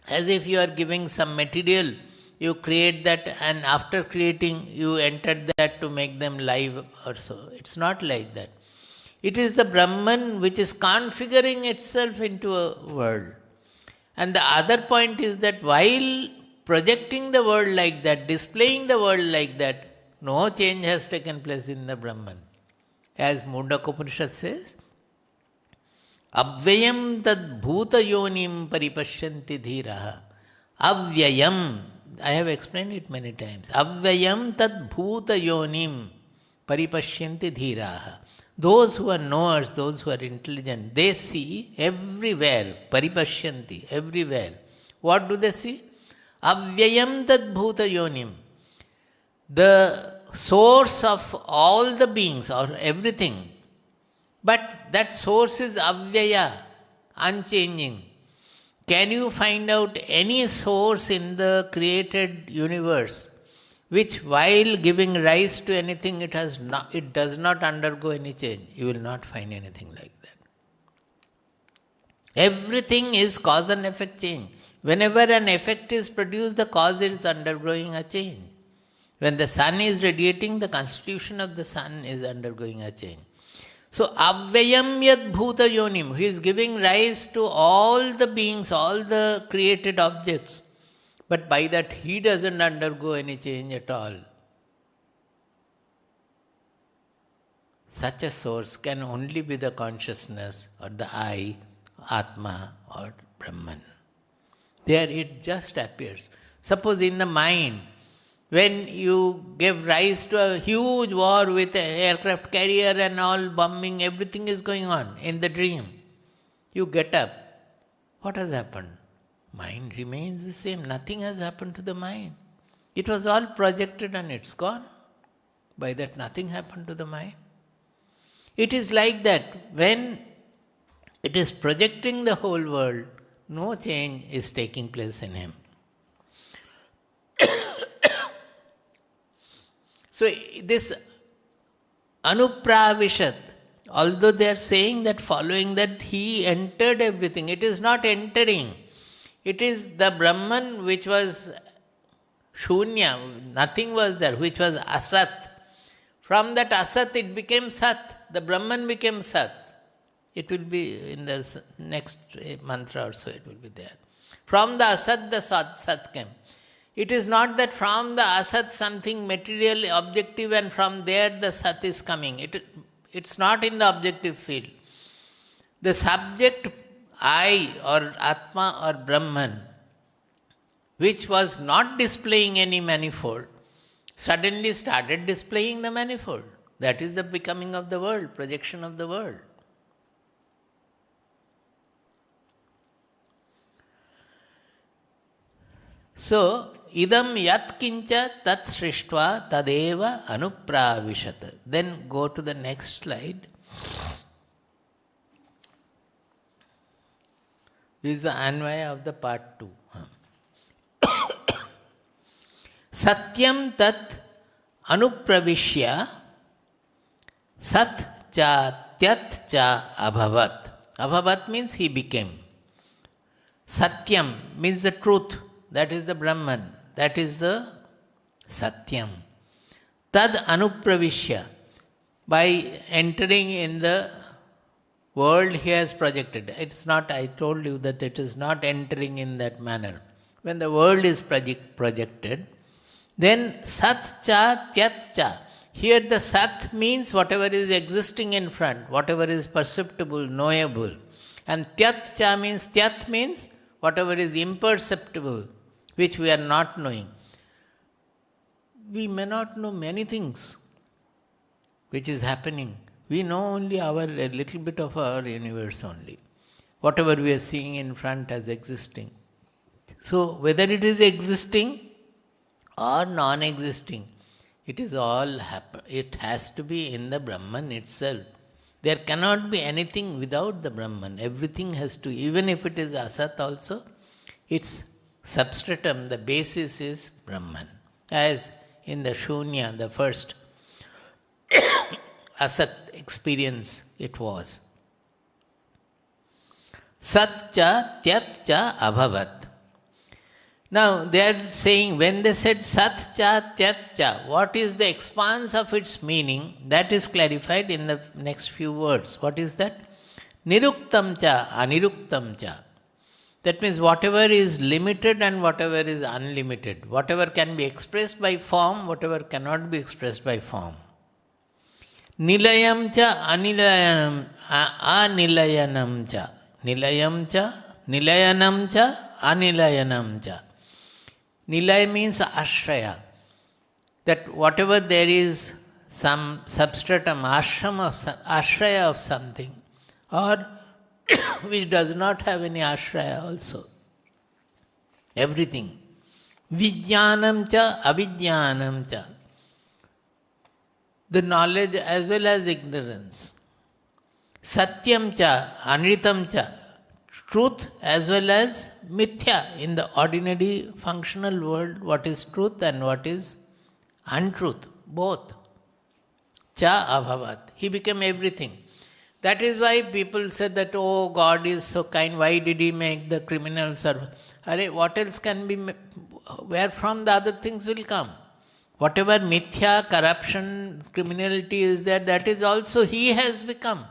as if you are giving some material, you create that and after creating, you enter that to make them live or so. It's not like that. It is the Brahman which is configuring itself into a world. And the other point is that while projecting the world like that, displaying the world like that, no change has taken place in the Brahman. As Mundakopanishad says, Avyayam tad bhuta yonim paripashyanti dhiraha. Avyayam, I have explained it many times. Avyayam tad bhuta yonim paripashyanti dhiraha. Those who are knowers, those who are intelligent, they see everywhere, paripashyanti, everywhere. What do they see? Avyayam tad bhuta yonim. The source of all the beings or everything. But that source is avyaya, unchanging. Can you find out any source in the created universe which while giving rise to anything, it does not undergo any change. You will not find anything like that. Everything is cause and effect change. Whenever an effect is produced, the cause is undergoing a change. When the sun is radiating, the constitution of the sun is undergoing a change. So, avyayam yad bhuta yonim, he is giving rise to all the beings, all the created objects. But by that, he doesn't undergo any change at all. Such a source can only be the consciousness or the I, Atma or Brahman. There it just appears. Suppose in the mind, when you give rise to a huge war with an aircraft carrier and all bombing, everything is going on in the dream. You get up. What has happened? Mind remains the same. Nothing has happened to the mind. It was all projected and it's gone. By that, nothing happened to the mind. It is like that. When it is projecting the whole world, no change is taking place in him. So this anupravishat, although they are saying that following that he entered everything, it is not entering. It is the Brahman which was Shoonya, nothing was there, which was Asat. From that Asat it became Sat. The Brahman became Sat. It will be in the next mantra or so, it will be there. From the Asat, the Sat came. It is not that from the Asat something material, objective, and from there the Sat is coming. It's not in the objective field. The subject, I or Atma or Brahman, which was not displaying any manifold, suddenly started displaying the manifold. That is the becoming of the world, projection of the world. So, idam yat kincha tat srishtva tadeva anupravishat. Then go to the next slide. This is the anvaya of the part 2. Satyam tat anupravishya sat cha tyat cha abhavat. Abhavat means he became. Satyam means the truth. That is the Brahman. That is the Satyam. Tad anupravishya. By entering in the world he has projected. It's not, I told you that it is not entering in that manner. When the world is projected, then Sat cha Tyat cha. Here the Sat means whatever is existing in front, whatever is perceptible, knowable. And Tyat cha means, Tyat means whatever is imperceptible, which we are not knowing. We may not know many things which is happening. We know only a little bit of our universe only. Whatever we are seeing in front as existing. So whether it is existing or non-existing, it is all it has to be in the Brahman itself. There cannot be anything without the Brahman. Everything has to, even if it is Asat also, its substratum, the basis is Brahman. As in the Shoonya, the first Asat experience it was. Sat cha Tyat cha abhavat. Now they are saying, when they said Sat cha Tyat cha, what is the expanse of its meaning? That is clarified in the next few words. What is that? Niruktam cha, aniruktam cha. That means whatever is limited and whatever is unlimited. Whatever can be expressed by form, whatever cannot be expressed by form. Nilayam cha, anilayanam cha. Nilayam cha, nilayanam cha, anilayanam cha. Nilay means ashraya. That whatever there is some substratum, ashraya of something, or which does not have any ashraya also. Everything. Vijnanam cha, avidjnanam cha. The knowledge as well as ignorance. Satyam cha, anritam cha. Truth as well as mithya. In the ordinary functional world, what is truth and what is untruth, both. Cha abhavat. He became everything. That is why people said that, oh, God is so kind, why did he make the criminals? What else can be, where from the other things will come? Whatever mithya, corruption, criminality is there, that is also he has become.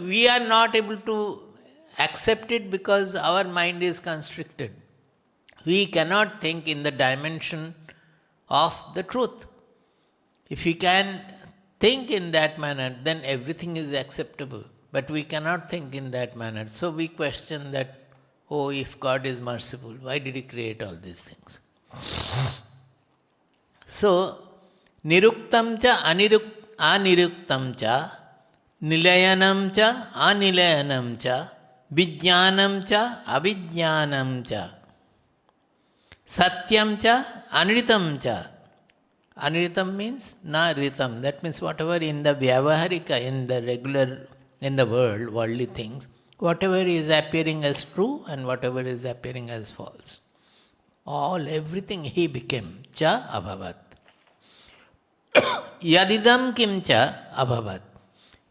We are not able to accept it because our mind is constricted. We cannot think in the dimension of the truth. If we can think in that manner, then everything is acceptable. But we cannot think in that manner. So we question that, oh, if God is merciful, why did he create all these things? So, niruktam cha aniruktam cha, nilayanam cha anilayanam cha, vijnanam cha avijnanam cha, satyam cha anritam cha. Anritam means na ritam. That means whatever in the vyavaharika, in the regular, in the world, worldly things, whatever is appearing as true and whatever is appearing as false. Everything he became. Cha abhavat. Yadidam kim cha abhavat.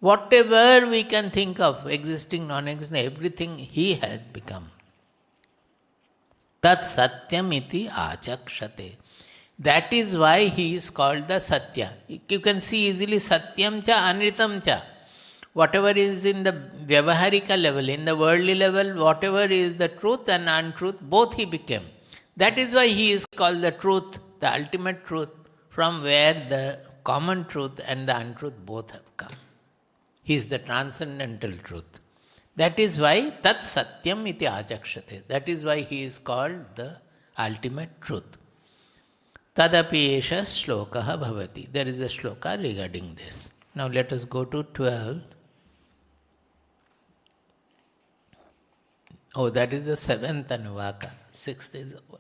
Whatever we can think of, existing, non-existing, everything he had become. Tat satyam iti achakshate. That is why he is called the Satya. You can see easily Satyam cha Anritam cha. Whatever is in the Vyavaharika level, in the worldly level, whatever is the truth and untruth, both he became. That is why he is called the truth, the ultimate truth, from where the common truth and the untruth both have come. He is the transcendental truth. That is why Tat Satyam iti Achakshate. That is why he is called the ultimate truth. Tadapi esha shlokaha bhavati. There is a shloka regarding this. Now let us go to 12. Oh, that is the 7th Anuvaka. 6th is over.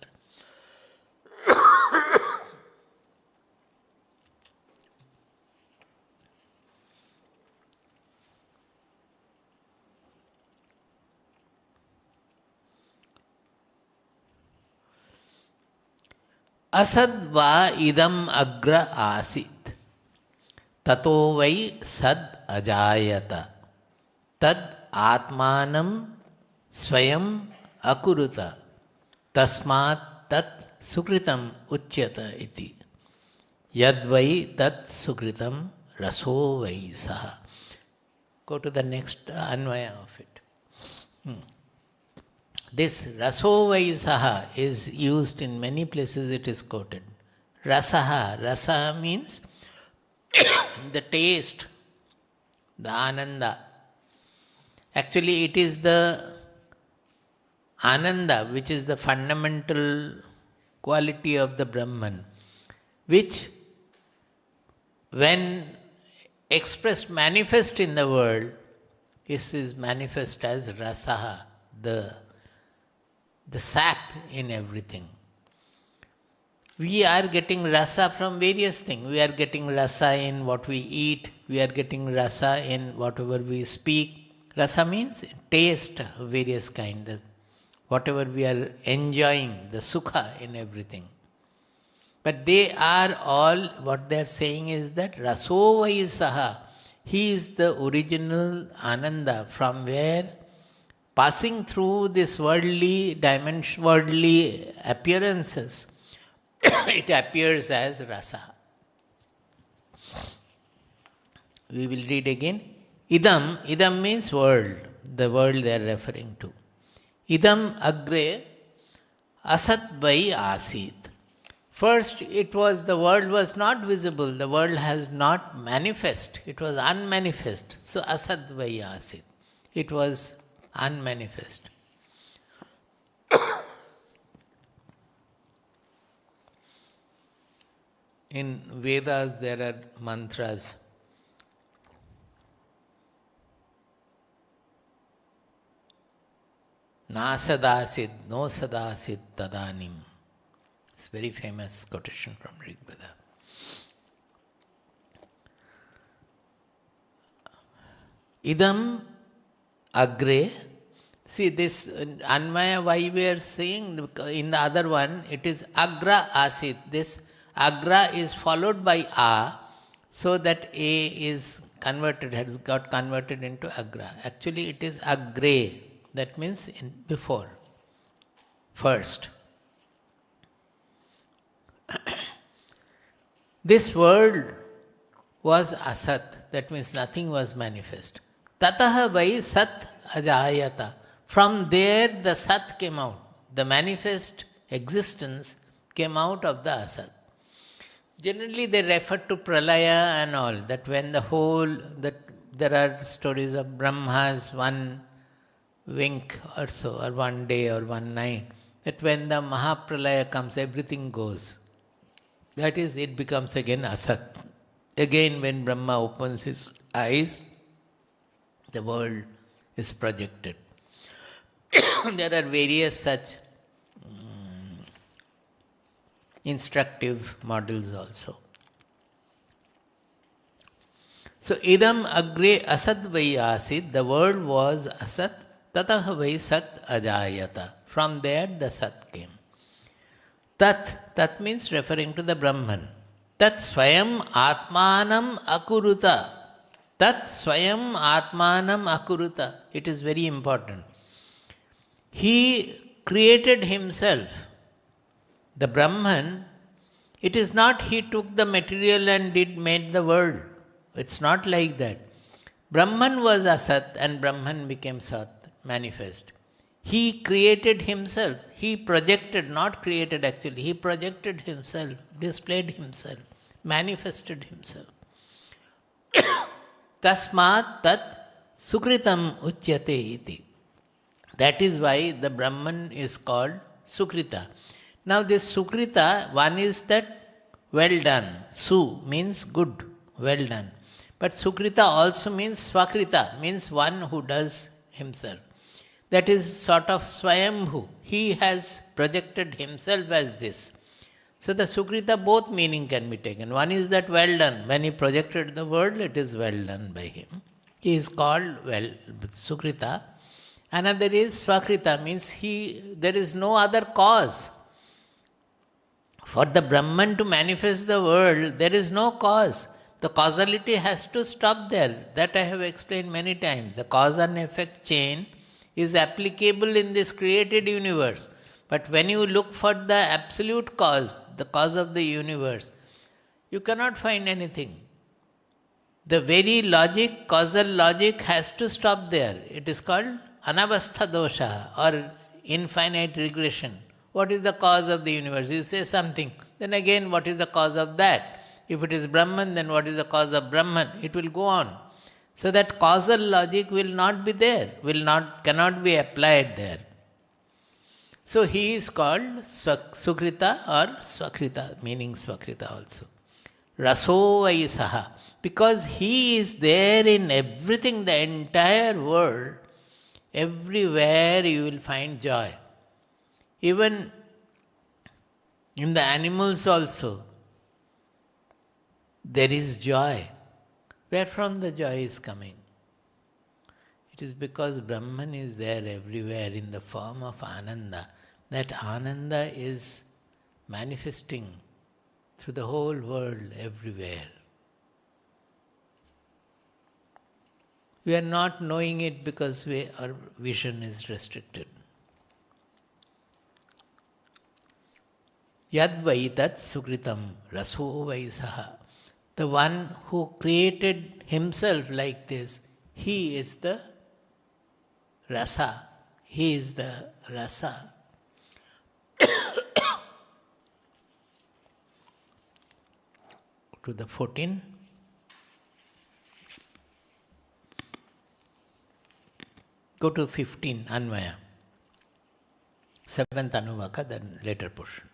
Asad va idam agra asit. Tato vai sad ajayata. Tad atmanam swayam akuruta. Tasmat tat sukritam uchyata iti. Yad vai tat sukritam raso vai saha. Go to the next anvaya of it. This raso vai saha is used in many places, it is quoted. Rasaha. Rasaha means the taste, the ananda. Actually, it is the ananda which is the fundamental quality of the Brahman, which when expressed, manifest in the world, is manifest as rasaha, the sap in everything. We are getting rasa from various things. We are getting rasa in what we eat. We are getting rasa in whatever we speak. Rasa means taste of various kinds. Whatever we are enjoying, the sukha in everything. But they are all, what they are saying is that raso vai saha. He is the original ananda from where passing through this worldly dimension, worldly appearances, it appears as rasa. We will read again. Idam means world, the world they are referring to. Idam agre asat vai asit. First, the world was not visible, the world has not manifest, it was unmanifest. So asat vai asit. It was unmanifest. In Vedas there are mantras. Na sadasit, no sadasit tadanim. It's a very famous quotation from Rig Veda. Idam agre. See this Anvaya, why we are saying in the other one, it is agra asit. This Agra is followed by A, so that A is converted, has got converted into Agra. Actually it is Agre, that means before, first. This world was Asat, that means nothing was manifest. Tataha vai Sat ajayata. From there the Sat came out. The manifest existence came out of the Asat. Generally they refer to Pralaya and all, that when the whole, that there are stories of Brahma's one wink or so, or one day or one night, that when the Mahapralaya comes, everything goes. That is, it becomes again Asat. Again, when Brahma opens his eyes, the world is projected. There are various such instructive models also. So, idam agre asat vai asit, the world was asat, tataha vai sat ajayata. From there the sat came. Tat means referring to the Brahman. Tat swayam atmanam akuruta. Tat swayam atmanam akuruta. It is very important. He created himself. The Brahman, it is not he took the material and made the world. It's not like that. Brahman was Asat and Brahman became Sat, manifest. He created himself. He projected, not created actually. He projected himself, displayed himself, manifested himself. Tasmat tat sukritam uchyate iti. That is why the Brahman is called Sukrita. Now this Sukrita, one is that well done. Su means good, well done. But Sukrita also means Swakrita, means one who does himself. That is sort of Swayambhu. He has projected himself as this. So the Sukrita, both meaning can be taken. One is that well done. When he projected the world, it is well done by him. He is called Sukrita. Another is Swakrita, means there is no other cause. For the Brahman to manifest the world, there is no cause. The causality has to stop there. That I have explained many times. The cause and effect chain is applicable in this created universe. But when you look for the absolute cause, the cause of the universe, you cannot find anything. The very logic, causal logic has to stop there. It is called anavastha dosha or infinite regression. What is the cause of the universe? You say something. Then again, what is the cause of that? If it is Brahman, then what is the cause of Brahman? It will go on. So that causal logic will not be there, cannot be applied there. So he is called Sukrita or Swakrita, meaning Swakrita also. Raso saha, because he is there in everything, the entire world, everywhere you will find joy. Even in the animals also, there is joy. Where from the joy is coming? It is because Brahman is there everywhere in the form of Ananda. That Ananda is manifesting through the whole world everywhere. We are not knowing it because our vision is restricted. Yad vai tat sukritam raso vai saha. The one who created himself like this, he is the rasa. He is the rasa. To the 14. Go to 15, Anvaya. 7th Anuvaka, then later portion.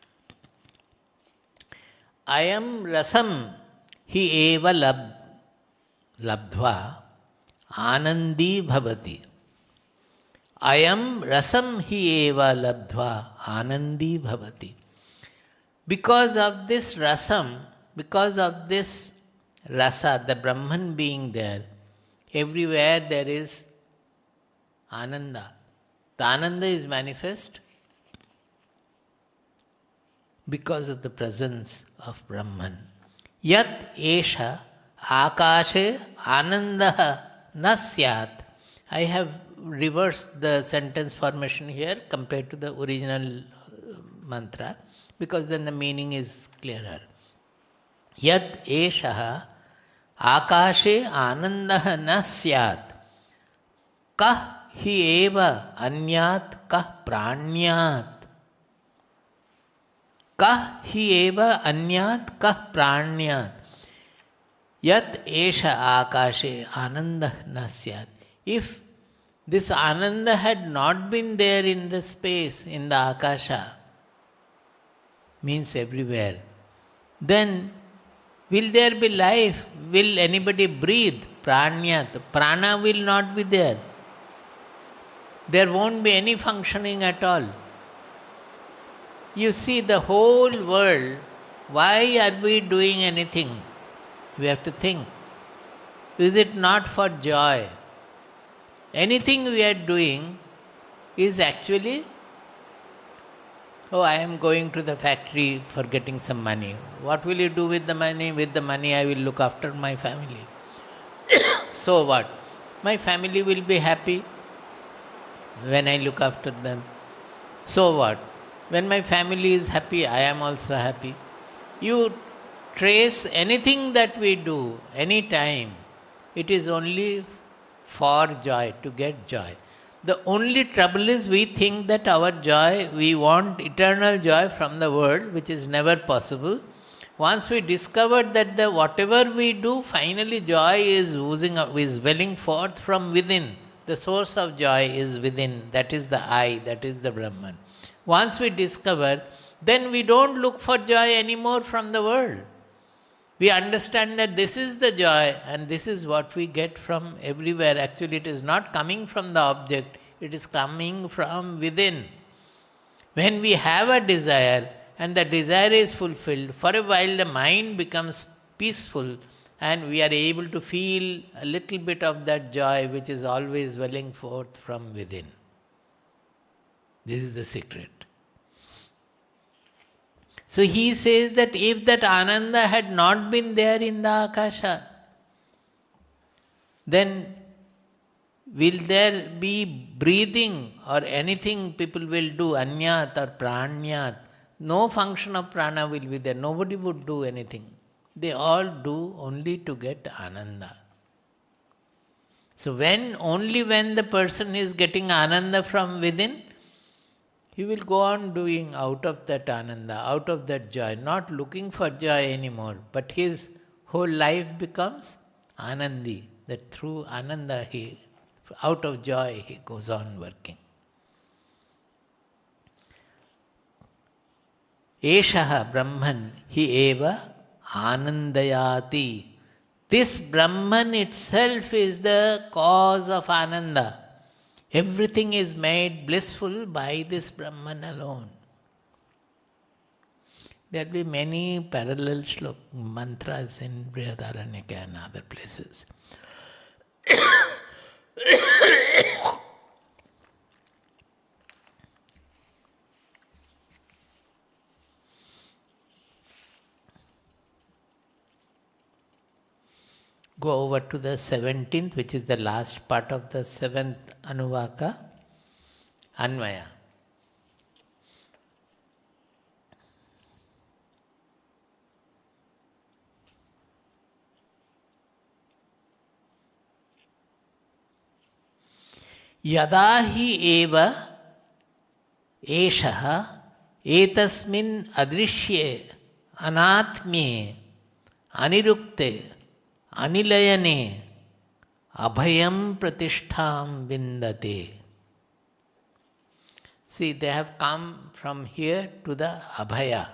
Ayam rasam hi eva labdhva anandi bhavati. Ayam rasam hi eva labdhva anandi bhavati. Because of this rasam, because of this rasa, the Brahman being there, everywhere there is Ananda. The Ananda is manifest. because of the presence of Brahman. Yat esha akashe anandaha na syat. I have reversed the sentence formation here compared to the original mantra, because then the meaning is clearer. Yat esha akashe anandaha na syat. Kah hi eva anyat kah pranyat. Kah hi eva anyat kah pranyat. Yat esha akashe ananda na syat. If this ananda had not been there in the space, in the akasha, means everywhere, then will there be life? Will anybody breathe? Pranyat. Prana will not be there. There won't be any functioning at all. You see, the whole world, why are we doing anything? We have to think. Is it not for joy? Anything we are doing is actually, oh, I am going to the factory for getting some money. What will you do with the money? With the money I will look after my family. So what? My family will be happy when I look after them. So what? When my family is happy, I am also happy. You trace anything that we do, any time, it is only for joy, to get joy. The only trouble is we think that our joy, we want eternal joy from the world, which is never possible. Once we discover that the whatever we do, finally joy is oozing up, is welling forth from within. The source of joy is within. That is the I, that is the Brahman. Once we discover, then we don't look for joy anymore from the world. We understand that this is the joy and this is what we get from everywhere. Actually, it is not coming from the object, it is coming from within. When we have a desire and the desire is fulfilled, for a while the mind becomes peaceful and we are able to feel a little bit of that joy which is always welling forth from within. This is the secret. So he says that if that Ananda had not been there in the Akasha, then will there be breathing or anything people will do, anyat or pranyat? No function of prana will be there. Nobody would do anything. They all do only to get Ananda. So only when the person is getting Ananda from within, he will go on doing out of that Ananda, out of that joy, not looking for joy anymore. But his whole life becomes Anandi, that through Ananda, out of joy, he goes on working. Eshaha Brahman hi eva anandayati. This Brahman itself is the cause of Ananda. Everything is made blissful by this Brahman alone. There will be many parallel mantras in Brihadaranyaka and other places. Go over to the 17th, which is the last part of the 7th Anuvaka, Anvaya. Yada hi eva eshaha etasmin adrishye anatmye anirukte anilayane abhayam pratishtham vindate. See, they have come from here to the abhaya.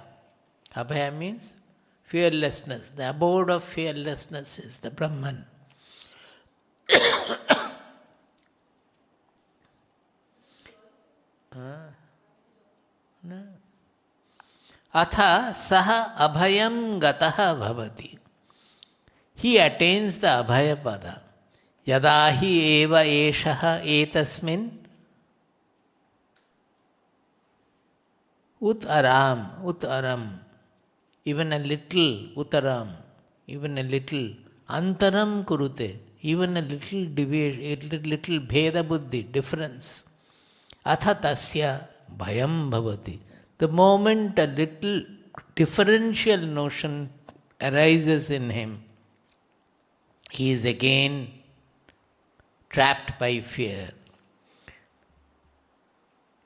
Abhaya means fearlessness. The abode of fearlessness is the Brahman. Atha saha abhayam gataha bhavati. He attains the abhaya pada. Yada hi eva eshaha etasmin Aram, even a little Uttaram, even a little Antaram Kurute, even a little deviation, a little Bheda Buddhi, difference. Atha tasya bhayam bhavati. The moment a little differential notion arises in him, he is again trapped by fear.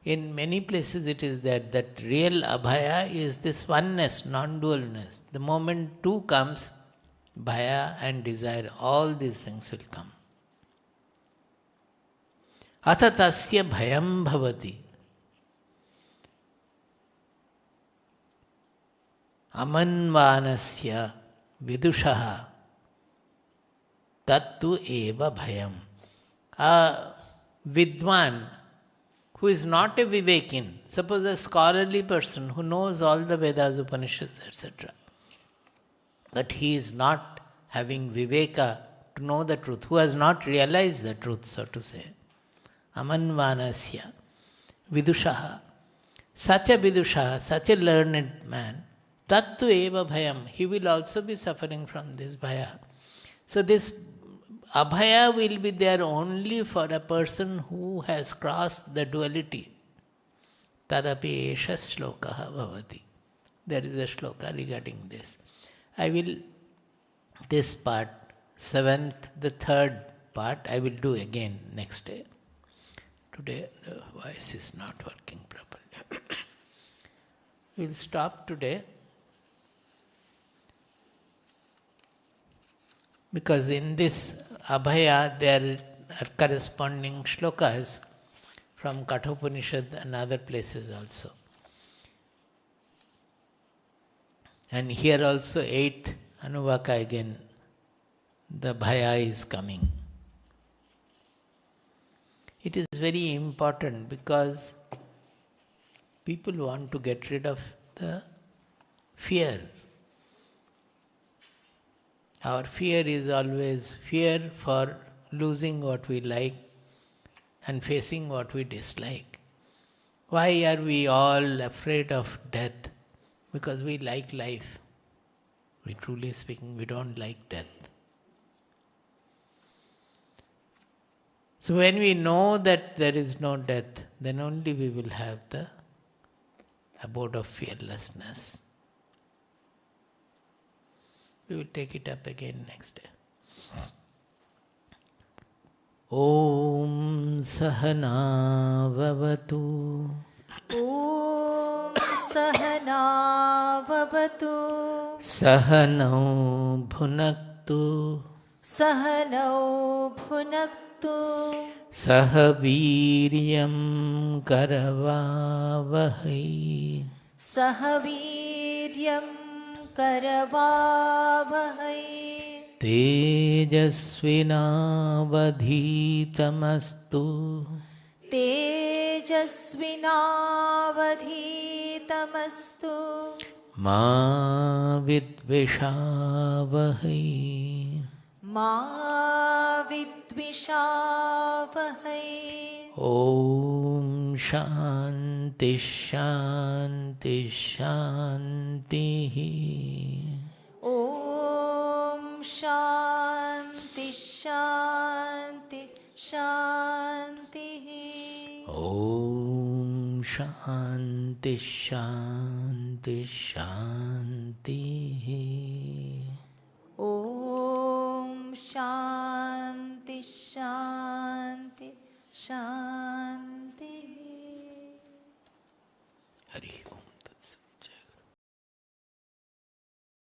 In many places it is that real abhaya is this oneness, non-dualness. The moment two comes, bhaya and desire, all these things will come. Atha tasya bhayam bhavati. Amanvanasya vidushaha tattu eva bhayam. A vidwan who is not a vivekin, suppose a scholarly person who knows all the Vedas, Upanishads, etc. But he is not having viveka to know the truth, who has not realized the truth, so to say. Amanvanasya vidushaha. Such a vidushaha, such a learned man, tattu eva bhayam. He will also be suffering from this bhaya. So this abhaya will be there only for a person who has crossed the duality. Tadapi esha shlokaha bhavati. There is a shloka regarding this. I will, this part, seventh, the third part, I will do again next day. Today the voice is not working properly. We will stop today. Because in this Abhaya there are corresponding shlokas from Kathopanishad and other places also. And here also 8th Anuvaka again, the Bhaya is coming. It is very important because people want to get rid of the fear. Our fear is always fear for losing what we like and facing what we dislike. Why are we all afraid of death? Because we like life. We truly speaking, we don't like death. So when we know that there is no death, then only we will have the abode of fearlessness. We will take it up again next day. Om Sahana Vavatu. Om Sahana Vavatu. Sahanau Bhunaktu. Sahanau Bhunaktu. Sahaviryam Karavavahai. Sahaviryam Karavavahai. Tejasvinavadhitamastu. Tejasvinavadhitamastu. Ma vidvishavahai. Ma vidvishavahai. Om Shanti Shanti Shanti. Om Shanti Shanti Shanti. Om Shanti Shanti Shanti.